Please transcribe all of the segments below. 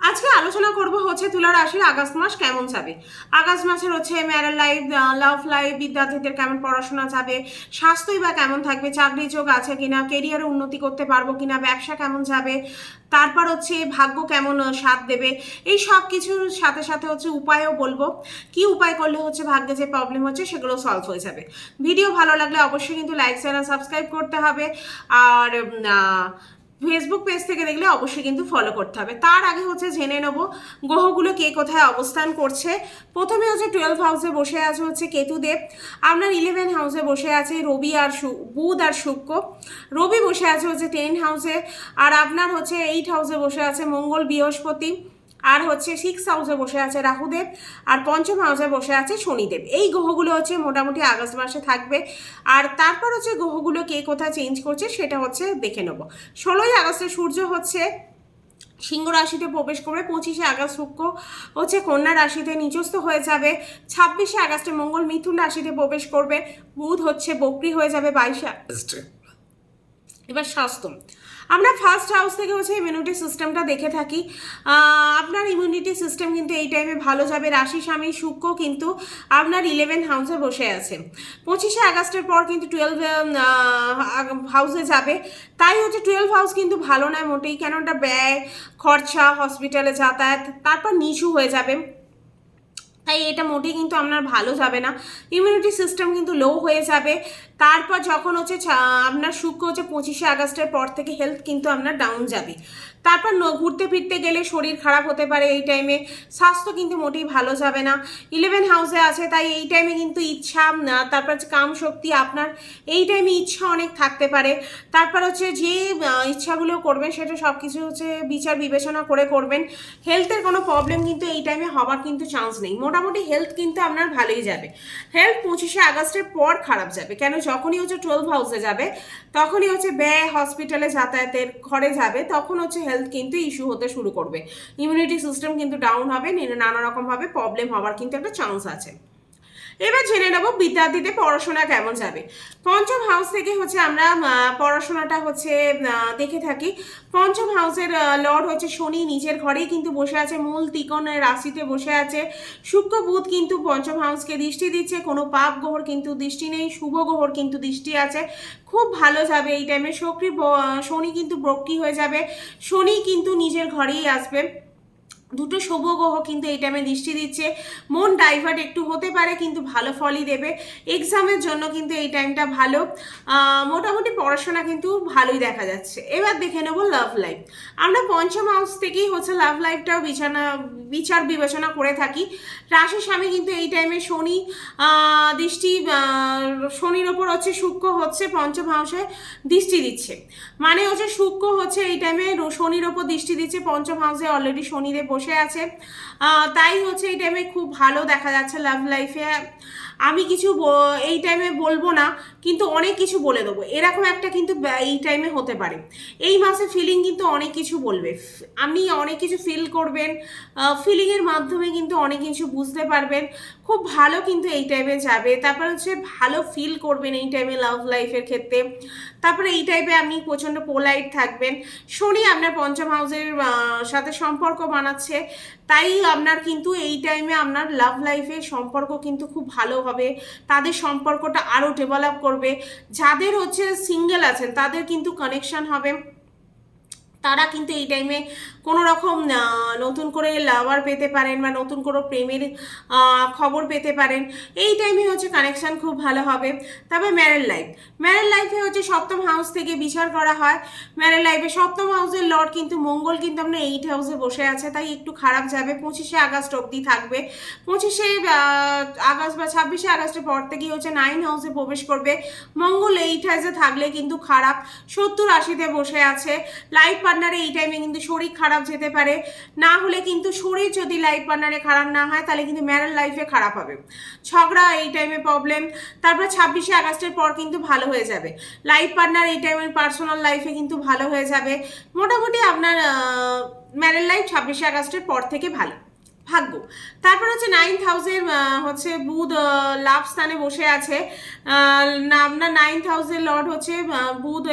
আজকে আলোচনা করব হচ্ছে তুলা রাশির আগস্ট মাস কেমন যাবে। আগস্ট মাসের হচ্ছে ম্যারেজ লাইফ, লাভ লাইফ, বিদ্যার্থীদের কেমন পড়াশোনা যাবে, স্বাস্থ্যই বা কেমন থাকবে, চাকরি যোগ আছে কিনা, কেরিয়ারে উন্নতি করতে পারবো কিনা, ব্যবসা কেমন যাবে, তারপর হচ্ছে ভাগ্য কেমন সাথ দেবে। এই সব কিছুর সাথে সাথে হচ্ছে উপায়ও বলবো, কি উপায় করলে হচ্ছে ভাগ্যে যে প্রবলেম হচ্ছে সেগুলো সলভ হয়ে যাবে। ভিডিও ভালো লাগলে অবশ্যই কিন্তু লাইক চ্যানেল সাবস্ক্রাইব করতে হবে। আর ফেসবুক পেজ থেকে দেখলে অবশ্যই কিন্তু ফলো করতে হবে। তার আগে হচ্ছে জেনে নেব গ্রহগুলো কে কোথায় অবস্থান করছে। প্রথমে হচ্ছে 12 হাউসে বসে আছে হচ্ছে কেতুদেব। আপনার 11 হাউসে বসে আছে রবি আর বুধ আর শুক্র। রবি বসে আছে হচ্ছে 10 হাউসে। আর আপনার হচ্ছে 8 হাউসে বসে আছে মঙ্গল বৃহস্পতি। আর হচ্ছে 6 হাউসে বসে আছে রাহুদেব। আর পঞ্চম হাউসে বসে আছে শনিদেব। এই গ্রহগুলো হচ্ছে মোটামুটি আগস্ট মাসে থাকবে। আর তারপর হচ্ছে গ্রহগুলো কে কোথায় চেঞ্জ করছে সেটা হচ্ছে দেখে নেব। 16ই আগস্টে সূর্য হচ্ছে সিংহ রাশিতে প্রবেশ করবে। 25শে আগস্ট শুক্র হচ্ছে কন্যা রাশিতে নিচস্থ হয়ে যাবে। 26শে আগস্টে মঙ্গল মিথুন রাশিতে প্রবেশ করবে। বুধ হচ্ছে বক্রী হয়ে যাবে 22শে আগস্টে। এবার স্বাস্থ্য, আমরা ফার্স্ট হাউস থেকে হচ্ছে ইমিউনিটি সিস্টেমটা দেখে থাকি। আপনার ইমিউনিটি সিস্টেম কিন্তু এই টাইমে ভালো যাবে। রাশি স্বামী শুক্র কিন্তু আপনার 11 হাউসে বসে আছে। 25শে আগস্টের পর কিন্তু 12 হাউসে যাবে। তাই হচ্ছে 12 হাউস কিন্তু ভালো নয় মোটেই, কেন ওটা ব্যয়, খরচা, হসপিটালে যাতায়াত, তারপর নিচু হয়ে যাবে। তাই এটা মোটেই কিন্তু আপনার ভালো যাবে না। ইমিউনিটি সিস্টেম কিন্তু লো হয়ে যাবে। তারপর যখন হচ্ছে আপনার শুক্র হচ্ছে 25শে আগস্টের পর থেকে হেলথ কিন্তু আপনার ডাউন যাবে। তারপর ঘুরতে ফিরতে গেলে শরীর খারাপ হতে পারে এই টাইমে। স্বাস্থ্য কিন্তু মোটেই ভালো যাবে না। 11 হাউসে আছে তাই এই টাইমে কিন্তু ইচ্ছা, তারপর কাম শক্তি আপনার এই টাইমে ইচ্ছা অনেক থাকতে পারে। তারপর হচ্ছে যে ইচ্ছাগুলো করবেন সেটা সব কিছু হচ্ছে বিচার বিবেচনা করে করবেন। হেলথের কোনো প্রবলেম কিন্তু এই টাইমে হওয়ার কিন্তু চান্স নেই। মোটামুটি হেলথ কিন্তু আপনার ভালোই যাবে। হেলথ 25শে আগস্টের পর খারাপ যাবে, কেন যখনই হচ্ছে 12 হাউসে যাবে তখনই হচ্ছে ব্যয়, হসপিটালে যাতায়াতের, ঘরে যাবে, তখন হচ্ছে হেলথ কিন্তু ইস্যু হতে শুরু করবে। ইমিউনিটি সিস্টেম কিন্তু ডাউন হবে, নানা রকমভাবে প্রবলেম হওয়ার কিন্তু একটা চান্স আছে। এবার জেনে নেব বিদ্যার্থীদের পড়াশোনা কেমন যাবে। পঞ্চম হাউস থেকে হচ্ছে আমরা পড়াশোনাটা হচ্ছে দেখে থাকি। পঞ্চম হাউসের লর্ড হচ্ছে শনি, নিজের ঘরেই কিন্তু বসে আছে, মূল ত্রিকোণের রাশিতে বসে আছে। শুক্র বুধ কিন্তু পঞ্চম হাউসকে দৃষ্টি দিচ্ছে। কোনো পাপ গ্রহর কিন্তু দৃষ্টি নেই, শুভ গ্রহর কিন্তু দৃষ্টি আছে। খুব ভালো যাবে এই টাইমে। শনি কিন্তু বক্রী হয়ে যাবে। শনি কিন্তু নিজের ঘরেই আসবে। দুটো শুভ গ্রহ কিন্তু এই টাইমে দৃষ্টি দিচ্ছে। মন ডাইভার্ট একটু হতে পারে কিন্তু ভালো ফলই দেবে। এক্সামের জন্য কিন্তু এই টাইমটা ভালো। মোটামুটি পড়াশোনা কিন্তু ভালোই দেখা যাচ্ছে। এবার দেখে নেব লাভ লাইফ। আমরা পঞ্চম হাউস থেকেই হচ্ছে লাভ লাইফটাও বিচার বিবেচনা করে থাকি। রাশি স্বামী কিন্তু এই টাইমে শনি দৃষ্টি, শনির ওপর হচ্ছে শুক্র হচ্ছে পঞ্চম হাউসে দৃষ্টি দিচ্ছে। মানে হচ্ছে শুক্র হচ্ছে এই টাইমে শনির ওপর দৃষ্টি দিচ্ছে। পঞ্চম হাউসে অলরেডি শনিদেব বসে আছে। তাই হচ্ছে এই টাইমে খুব ভালো দেখা যাচ্ছে লাভ লাইফে। আমি কিছু এই টাইমে বলবো না, কিন্তু অনেক কিছু বলে দেবো, এরকম একটা কিন্তু এই টাইমে হতে পারে। এই মাসে ফিলিং কিন্তু অনেক কিছু বলবে, আপনি অনেক কিছু ফিল করবেন। ফিলিংয়ের মাধ্যমে কিন্তু অনেক কিছু বুঝতে পারবেন। খুব ভালো কিন্তু এই টাইমে যাবে। তারপর হচ্ছে ভালো ফিল করবেন এই টাইমে লাভ লাইফের ক্ষেত্রে। তারপরে এই টাইপে আপনি প্রচণ্ড পোলাইট থাকবেন। শনি আপনার পঞ্চম হাউসের সাথে সম্পর্ক বানাচ্ছে। তাই আপনার কিন্তু এই টাইমে আপনার লাভ লাইফে সম্পর্ক কিন্তু খুব ভালো হবে। তাদের সম্পর্কটা আরও ডেভেলপ করবে। যাদের হচ্ছে সিঙ্গেল আছেন তাদের কিন্তু কানেকশন হবে। তারা কিন্তু এই টাইমে কোনো রকম নতুন করে লাভার পেতে পারেন বা নতুন কোনো প্রেমের খবর পেতে পারেন। এই টাইমে হচ্ছে কানেকশান খুব ভালো হবে। তবে ম্যারেড লাইফ, ম্যারেড লাইফে হচ্ছে সপ্তম হাউস থেকে বিচার করা হয়। ম্যারেড লাইফে সপ্তম হাউসের লর্ড কিন্তু মঙ্গল কিন্তু আপনার 8 হাউসে বসে আছে, তাই একটু খারাপ যাবে। 25শে আগস্ট অবধি থাকবে। 25শে আগস্ট বা 26শে আগস্টের পর থেকেই হচ্ছে 9 হাউসে প্রবেশ করবে। মঙ্গল 8 হাউসে থাকলে কিন্তু খারাপ। 70 রাশিতে বসে আছে। লাইফ পার্টনারে এই টাইমে কিন্তু শরীর খারাপ যেতে পারে। না হলে কিন্তু শরীর যদি লাইফ পার্টনারে খারাপ না হয় তাহলে কিন্তু ম্যারেড লাইফে খারাপ হবে, ঝগড়া এই টাইমে প্রবলেম। তারপর 26শে আগস্টের পর কিন্তু ভালো হয়ে যাবে। লাইফ পার্টনার এই টাইমে পার্সোনাল লাইফে কিন্তু ভালো হয়ে যাবে। মোটামুটি আপনার ম্যারেড লাইফ 26শে আগস্টের পর থেকে ভালো ভাগ্য। তারপর হচ্ছে 9th হাউসের হচ্ছে বুধ লাভ স্থানে বসে আছে। আপনার 9th হাউসের লর্ড হচ্ছে বুধ,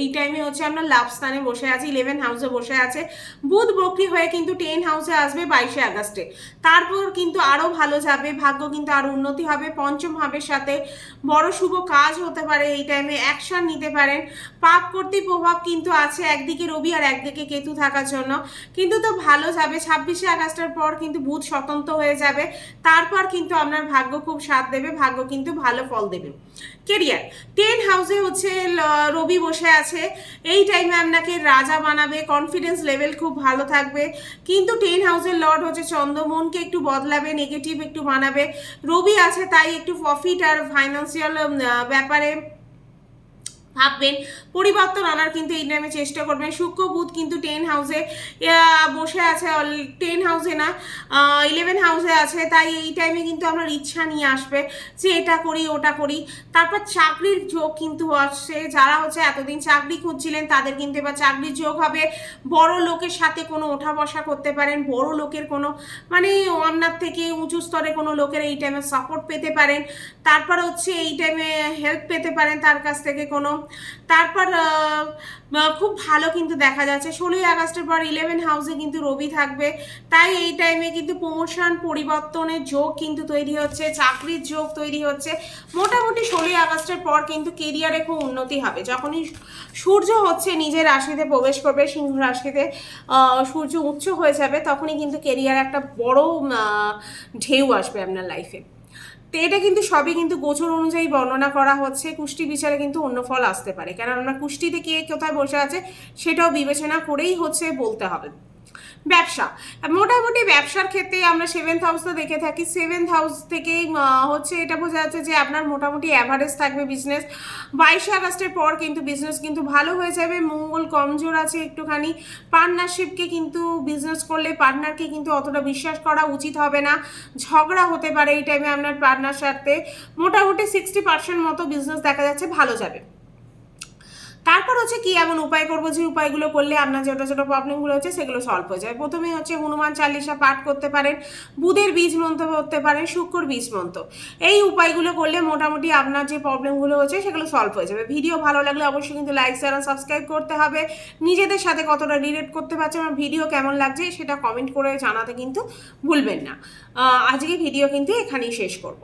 এই টাইমে হচ্ছে আপনার লাভ স্থানে বসে আছে, 11 হাউসে বসে আছে। বুধ বক্রি হয়ে কিন্তু 10 হাউসে আসবে 22শে আগস্টে। তারপর কিন্তু আরও ভালো যাবে, ভাগ্য কিন্তু আরও উন্নতি হবে। পঞ্চম ভাবের সাথে বড় শুভ কাজ হতে পারে, এই টাইমে অ্যাকশন নিতে পারেন। পাপ কর্তৃক প্রভাব কিন্তু আছে, একদিকে রবি আর একদিকে কেতু থাকার জন্য, কিন্তু তো ভালো যাবে। 26শে আগস্টের পর কিন্তু বুধ স্বতন্ত্র হয়ে যাবে, তারপর কিন্তু আপনার ভাগ্য খুব সাথ দেবে, ভাগ্য কিন্তু ভালো ফল দেবে। কেরিয়ার 10 হাউসে হচ্ছে রবি বসে আছে, এই টাইমে আপনাকে রাজা বানাবে, কনফিডেন্স লেভেল খুব ভালো থাকবে। কিন্তু 10 হাউসের লর্ড হচ্ছে চন্দ্র, মনকে একটু বদলাবে, নেগেটিভ একটু বানাবে। রবি আছে তাই একটু প্রফিট আর ফাইন্যান্সিয়াল ব্যাপারে ভাববেন, পরিবর্তন আনার কিন্তু এই টাইমে চেষ্টা করবেন। শুক্র বুধ কিন্তু 10 হাউসে বসে আছে, 10 হাউসে না 11 হাউসে আছে, তাই এই টাইমে কিন্তু আপনার ইচ্ছা নিয়ে আসবে যে এটা করি ওটা করি। তারপর চাকরির যোগ কিন্তু আসছে, যারা হচ্ছে এতদিন চাকরি খুঁজছিলেন তাদের কিন্তু এবার চাকরির যোগ হবে। বড় লোকের সাথে কোনো ওঠা বসা করতে পারেন, বড় লোকের কোনো মানে আপনার থেকে উঁচু স্তরে কোনো লোকের এই টাইমে সাপোর্ট পেতে পারেন। তারপর হচ্ছে এই টাইমে হেল্প পেতে পারেন তার কাছ থেকে কোনো। তারপর খুব ভালো কিন্তু দেখা যাচ্ছে 16ই আগস্টের পর 11 হাউসে কিন্তু রবি থাকবে, তাই এই টাইমে কিন্তু প্রমোশন পরিবর্তনের যোগ কিন্তু তৈরি হচ্ছে, চাকরির যোগ তৈরি হচ্ছে। মোটামুটি 16ই আগস্টের পর কিন্তু কেরিয়ারে খুব উন্নতি হবে। যখনই সূর্য হচ্ছে নিজের রাশিতে প্রবেশ করবে, সিংহ রাশিতে সূর্য উচ্চ হয়ে যাবে, তখনই কিন্তু কেরিয়ার একটা বড় ঢেউ আসবে আপনার লাইফে। তো এটা কিন্তু সবই কিন্তু গোচর অনুযায়ী বর্ণনা করা হচ্ছে, কুষ্টি বিচারে কিন্তু অন্য ফল আসতে পারে, কারণ আমরা কুষ্টিতে কে কোথায় বসে আছে সেটাও বিবেচনা করেই হচ্ছে বলতে হবে। ব্যবসা, মোটামুটি ব্যবসার ক্ষেত্রে আমরা 7th হাউস তো দেখে থাকি, 7th হাউস থেকেই হচ্ছে এটা বোঝা যাচ্ছে যে আপনার মোটামুটি অ্যাভারেজ থাকবে বিজনেস। 22শে আগস্টের পর কিন্তু বিজনেস কিন্তু ভালো হয়ে যাবে। মঙ্গল কমজোর আছে একটুখানি, পার্টনারশিপকে কিন্তু বিজনেস করলে পার্টনারকে কিন্তু অতটা বিশ্বাস করা উচিত হবে না, ঝগড়া হতে পারে এই টাইমে আপনার পার্টনার সাথে। মোটামুটি 60% মতো বিজনেস দেখা যাচ্ছে ভালো যাবে। তারপর হচ্ছে কি এমন উপায় করবো যে উপায়গুলো করলে আপনার ছোটো ছোটো প্রবলেমগুলো হচ্ছে সেগুলো সলভ হয়ে যায়। প্রথমেই হচ্ছে হনুমান চালিসা পাঠ করতে পারেন, বুধের বীজ মন্ত্র পড়তে পারেন, শুক্র বীজ মন্ত্র। এই উপায়গুলো করলে মোটামুটি আপনার যে প্রবলেমগুলো হচ্ছে সেগুলো সলভ হয়ে যাবে। ভিডিও ভালো লাগলে অবশ্যই কিন্তু লাইক শেয়ার আর সাবস্ক্রাইব করতে হবে। নিজেদের সাথে কতটা রিলেট করতে পারছে আমার ভিডিও কেমন লাগছে সেটা কমেন্ট করে জানাতে কিন্তু ভুলবেন না। আজকে ভিডিও কিন্তু এখানেই শেষ করব।